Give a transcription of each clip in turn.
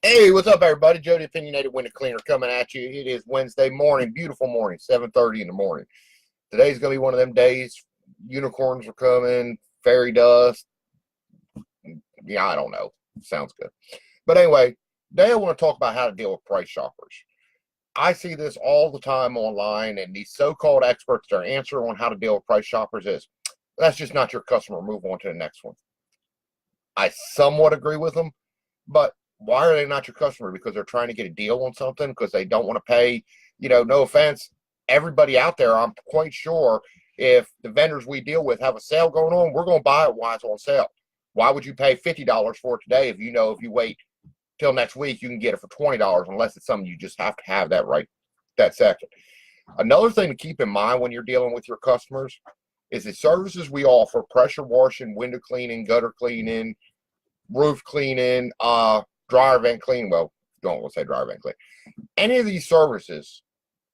Hey, what's up, everybody? Joe, the Opinionated Window Cleaner, coming at you. It is Wednesday morning, beautiful morning, 7:30 in the morning. Today's going to be one of them days. Unicorns are coming, fairy dust. Yeah, I don't know. Sounds good. But anyway, today I want to talk about how to deal with price shoppers. I see this all the time online, and these so-called experts, their answer on how to deal with price shoppers is, that's just not your customer. Move on to the next one. I somewhat agree with them, but why are they not your customer? Because they're trying to get a deal on something, because they don't want to pay, no offense, everybody out there, I'm quite sure if the vendors we deal with have a sale going on, we're going to buy it while it's on sale. Why would you pay $50 for it today if you know if you wait till next week you can get it for $20, unless it's something you just have to have that right that second. Another thing to keep in mind when you're dealing with your customers is the services we offer: pressure washing, window cleaning, gutter cleaning, roof cleaning, dryer vent cleaning. Well, don't want to say dryer vent cleaning. Any of these services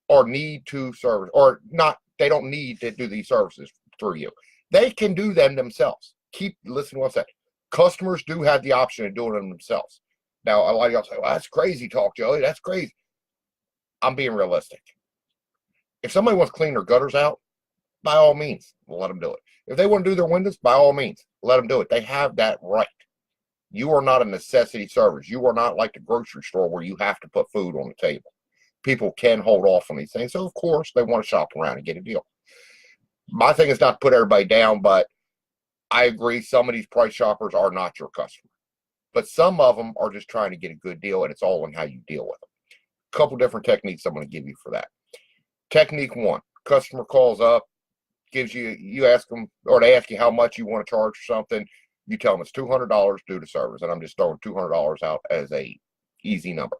are need to service, or not. They don't need to do these services through you. They can do them themselves. Keep listening to what I said. Customers do have the option of doing them themselves. Now, a lot of y'all say, "Well, that's crazy talk, Joey. That's crazy." I'm being realistic. If somebody wants to clean their gutters out, by all means, we'll let them do it. If they want to do their windows, by all means, let them do it. They have that right. You are not a necessity service. You are not like the grocery store where you have to put food on the table. People can hold off on these things. So, of course, they want to shop around and get a deal. My thing is not to put everybody down, but I agree some of these price shoppers are not your customer. But some of them are just trying to get a good deal, and it's all in how you deal with them. A couple different techniques I'm going to give you for that. Technique one: customer calls up, you ask them, or they ask you how much you want to charge for something. You tell them it's $200 due to service, and I'm just throwing $200 out as a easy number.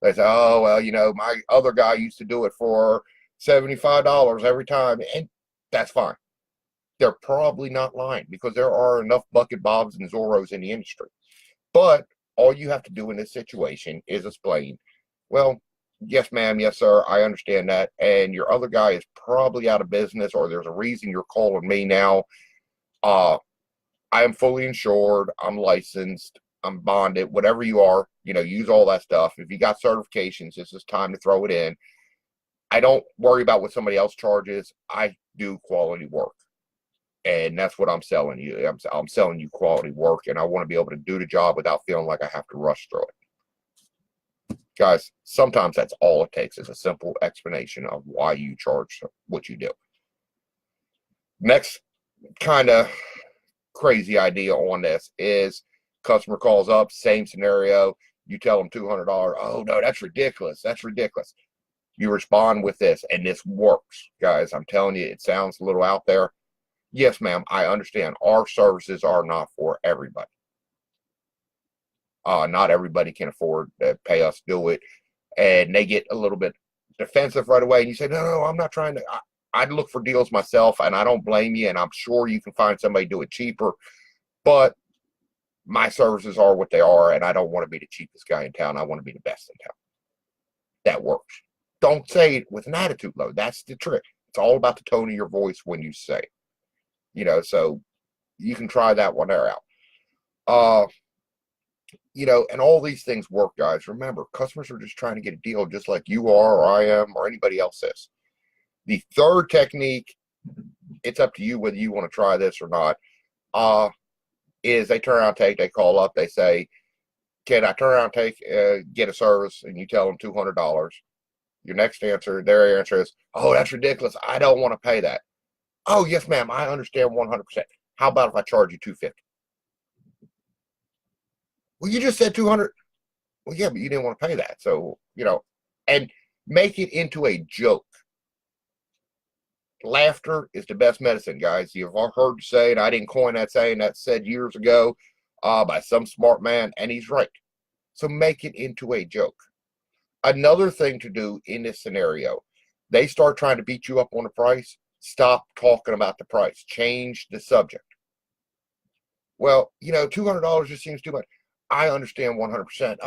They say, "Oh, well, my other guy used to do it for $75 every time," and that's fine. They're probably not lying, because there are enough Bucket Bobs and Zorros in the industry. But all you have to do in this situation is explain, well, yes, ma'am, yes, sir, I understand that, and your other guy is probably out of business, or there's a reason you're calling me now. Uh, I am fully insured, I'm licensed, I'm bonded, whatever you are, use all that stuff. If you got certifications, this is time to throw it in. I don't worry about what somebody else charges. I do quality work. And that's what I'm selling you. I'm selling you quality work, and I want to be able to do the job without feeling like I have to rush through it. Guys, sometimes that's all it takes, is a simple explanation of why you charge what you do. Next kind of crazy idea on this is customer calls up, same scenario. You tell them $200. Oh, no, that's ridiculous. That's ridiculous. You respond with this, and this works. Guys, I'm telling you, it sounds a little out there. Yes, ma'am, I understand. Our services are not for everybody. Not everybody can afford to pay us to do it. And they get a little bit defensive right away. And you say, no, I'm not trying to. I'd look for deals myself, and I don't blame you. And I'm sure you can find somebody to do it cheaper. But my services are what they are, and I don't want to be the cheapest guy in town. I want to be the best in town. That works. Don't say it with an attitude, though. That's the trick. It's all about the tone of your voice when you say it. So you can try that one there out. And all these things work, guys. Remember, customers are just trying to get a deal, just like you are, or I am, or anybody else is. The third technique, it's up to you whether you want to try this or not, is they turn around, they call up, they say, can I turn around, get a service, and you tell them $200. Your next answer, their answer is, oh, that's ridiculous. I don't want to pay that. Oh, yes, ma'am, I understand 100%. How about if I charge you $250? Well, you just said 200. Well, yeah, but you didn't want to pay that. So, and make it into a joke. Laughter is the best medicine, guys. You've all heard the saying. I didn't coin that saying. That's said years ago by some smart man, and he's right. So make it into a joke. Another thing to do in this scenario, they start trying to beat you up on the price. Stop talking about the price. Change the subject. Well, $200 just seems too much. I understand 100%.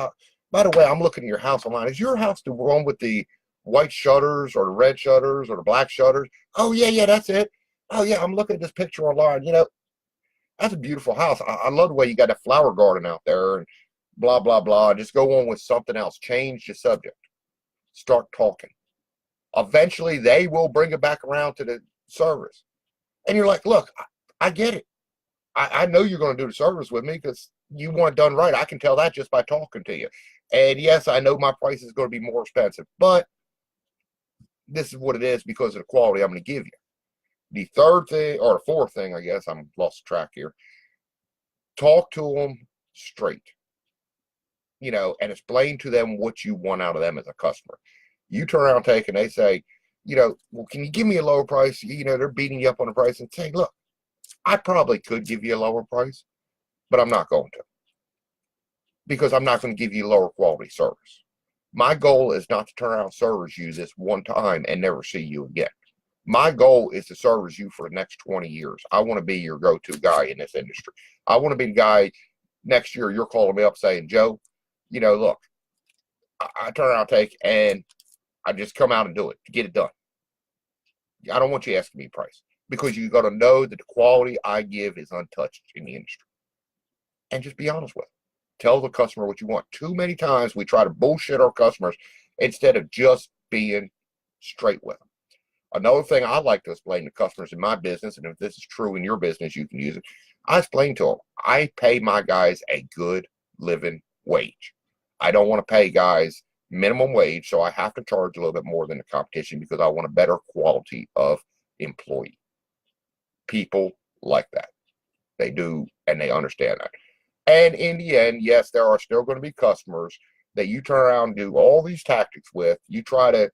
By the way, I'm looking at your house online. Is your house the one with the white shutters or the red shutters or the black shutters? Oh, yeah, that's it. Oh, yeah, I'm looking at this picture online. That's a beautiful house. I love the way you got a flower garden out there. And blah, blah, blah. Just go on with something else. Change the subject. Start talking. Eventually, they will bring it back around to the service. And you're like, look, I get it. I know you're going to do the service with me because you want it done right. I can tell that just by talking to you. And yes, I know my price is going to be more expensive, but this is what it is because of the quality I'm going to give you. The third thing, or fourth thing, I guess, I'm lost track here. Talk to them straight, and explain to them what you want out of them as a customer. You turn around and they say, well, can you give me a lower price? They're beating you up on the price and say, look, I probably could give you a lower price, but I'm not going to, because I'm not going to give you lower quality service. My goal is not to turn around and service you this one time and never see you again. My goal is to service you for the next 20 years. I want to be your go-to guy in this industry. I want to be the guy next year you're calling me up saying, Joe, look, I turn around and I just come out and do it to get it done. I don't want you asking me price, because you got to know that the quality I give is untouched in the industry. And just be honest with them. Tell the customer what you want. Too many times we try to bullshit our customers instead of just being straight with them. Another thing I like to explain to customers in my business, and if this is true in your business, you can use it. I explain to them, I pay my guys a good living wage. I don't want to pay guys minimum wage, so I have to charge a little bit more than the competition because I want a better quality of employee. People like that. They do, and they understand that. And in the end, yes, there are still going to be customers that you turn around and do all these tactics with. You try to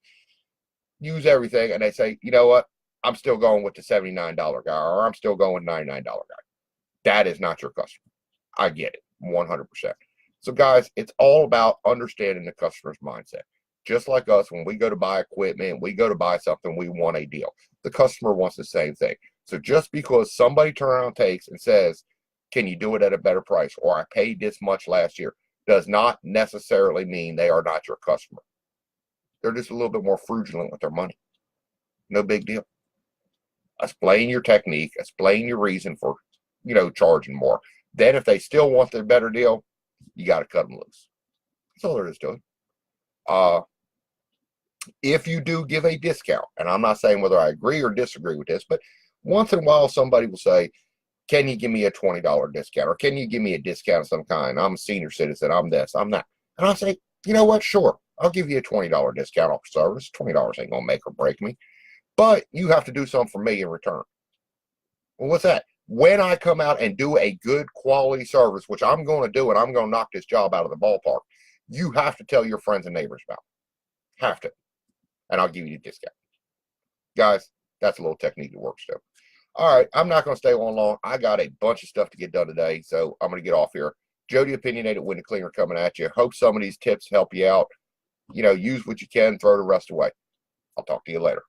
use everything, and they say, you know what? I'm still going with the $79 guy, or I'm still going with $99 guy. That is not your customer. I get it, 100%. So, guys, it's all about understanding the customer's mindset. Just like us, when we go to buy equipment, we go to buy something, we want a deal. The customer wants the same thing. So just because somebody turns around and says, can you do it at a better price, or I paid this much last year, does not necessarily mean they are not your customer. They're just a little bit more fraudulent with their money. No big deal. Explain your technique, explain your reason for, charging more. Then if they still want the better deal, you got to cut them loose. That's all there is to it. If you do give a discount, and I'm not saying whether I agree or disagree with this, but once in a while somebody will say, can you give me a $20 discount? Or can you give me a discount of some kind? I'm a senior citizen. I'm this. I'm that. And I'll say, you know what? Sure. I'll give you a $20 discount off service. $20 ain't going to make or break me. But you have to do something for me in return. Well, what's that? When I come out and do a good quality service, which I'm going to do, and I'm going to knock this job out of the ballpark, you have to tell your friends and neighbors about it. Have to. And I'll give you a discount. Guys, that's a little technique that works too. All right, I'm not going to stay on long. I got a bunch of stuff to get done today, so I'm going to get off here. Jody Opinionated Window Cleaner coming at you. Hope some of these tips help you out. Use what you can, throw the rest away. I'll talk to you later.